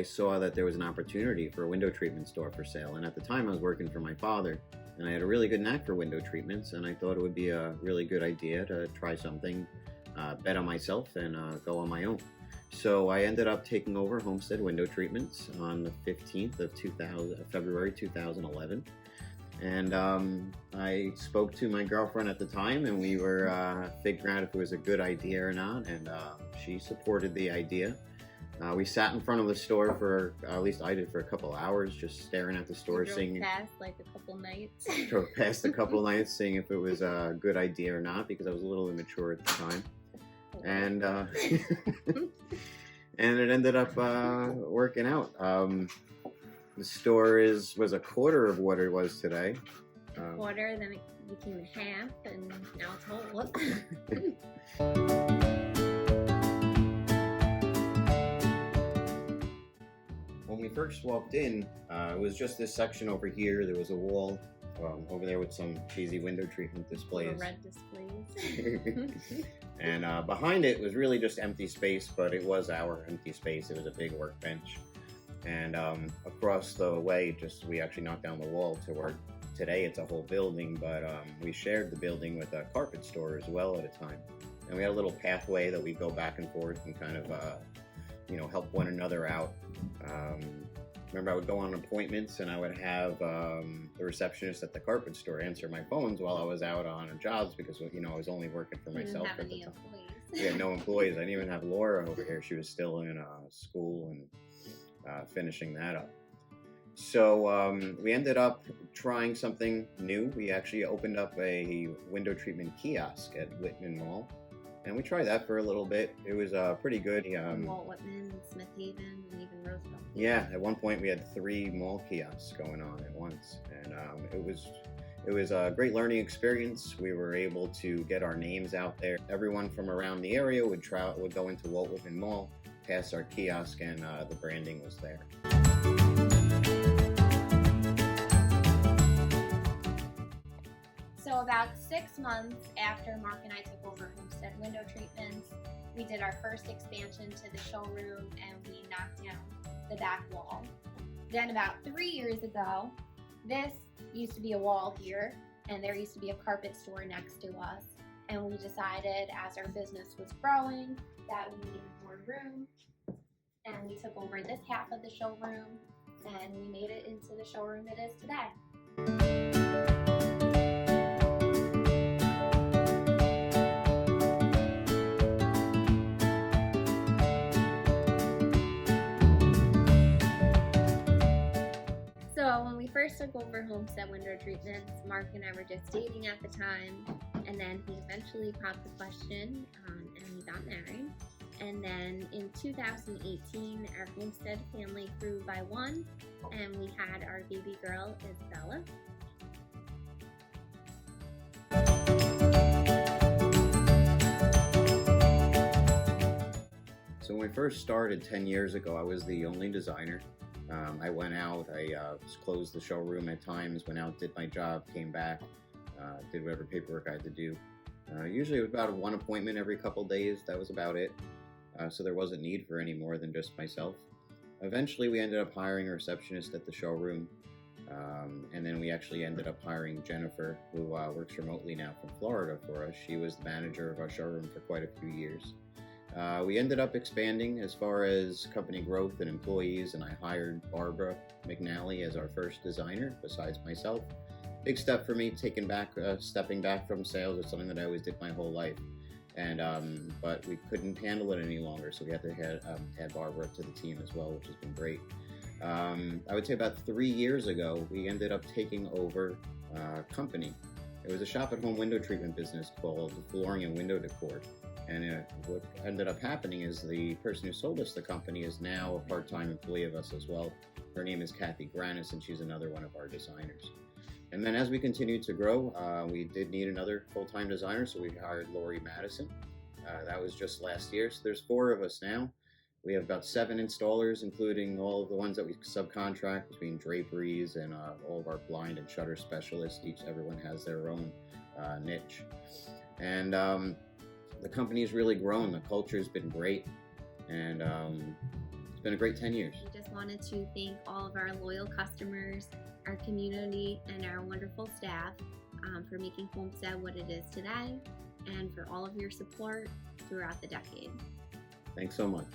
I saw that there was an opportunity for a window treatment store for sale. And at the time I was working for my father, and I had a really good knack for window treatments, and I thought it would be a really good idea to try something, bet on myself and go on my own. So I ended up taking over Homestead Window Treatments on the 15th of February 2011. And I spoke to my girlfriend at the time, and we were figuring out if it was a good idea or not, and she supported the idea. We sat in front of the store for, at least I did, for a couple hours, just staring at the store, seeing past like a couple nights. Drove past a couple nights, seeing if it was a good idea or not, because I was a little immature at the time. And and it ended up working out. The store was a quarter of what it was today. Quarter, then it became a half, and now it's whole. When we first walked in, it was just this section over here. There was a wall over there with some cheesy window treatment displays. Red displays. And behind it was really just empty space, but it was our empty space. It was a big workbench. And across the way, we actually knocked down the wall to work. Today it's a whole building, but we shared the building with a carpet store as well at a time. And we had a little pathway that we go back and forth and kind of, help one another out. Remember, I would go on appointments, and I would have the receptionist at the carpet store answer my phones while I was out on jobs, because I was only working for myself at the time. We had no employees. I didn't even have Laura over here. She was still in school and finishing that up. So we ended up trying something new. We actually opened up a window treatment kiosk at Whitman Mall, and we tried that for a little bit. It was pretty good. Walt Whitman, Smith Haven, and even Roosevelt. Yeah, at one point we had 3 mall kiosks going on at once, and it was a great learning experience. We were able to get our names out there. Everyone from around the area would go into Walt Whitman Mall, past our kiosk, and the branding was there. So about 6 months after Mark and I took over Homestead Window Treatments, we did our first expansion to the showroom, and we knocked down the back wall. Then about 3 years ago, this used to be a wall here, and there used to be a carpet store next to us. And we decided, as our business was growing, that we needed more room. And we took over this half of the showroom, and we made it into the showroom it is today. So when we first took over Homestead Window Treatments, Mark and I were just dating at the time, and then he eventually popped the question, and we got married. And then in 2018, our Homestead family grew by 1, and we had our baby girl, Isabella. So when we first started 10 years ago, I was the only designer. I went out, I closed the showroom at times, went out, did my job, came back, did whatever paperwork I had to do. Usually it was about 1 appointment every couple days. That was about it. So there wasn't need for any more than just myself. Eventually we ended up hiring a receptionist at the showroom, and then we actually ended up hiring Jennifer, who works remotely now from Florida for us. She was the manager of our showroom for quite a few years. We ended up expanding as far as company growth and employees, and I hired Barbara McNally as our first designer besides myself. Big step for me, stepping back from sales. It's something that I always did my whole life. And but we couldn't handle it any longer, so we had to add Barbara to the team as well, which has been great. I would say about 3 years ago, we ended up taking over a company. It was a shop-at-home window treatment business called Flooring and Window Decor. And what ended up happening is the person who sold us the company is now a part-time employee of us as well. Her name is Kathy Granis, and she's another one of our designers. And then as we continued to grow, we did need another full-time designer, so we hired Lori Madison. That was just last year. So there's 4 of us now. We have about 7 installers, including all of the ones that we subcontract between draperies and all of our blind and shutter specialists. Everyone has their own niche. And the company's really grown. The culture's been great, and it's been a great 10 years. We just just wanted to thank all of our loyal customers, our community, and our wonderful staff for making Homestead what it is today, and for all of your support throughout the decade. Thanks so much.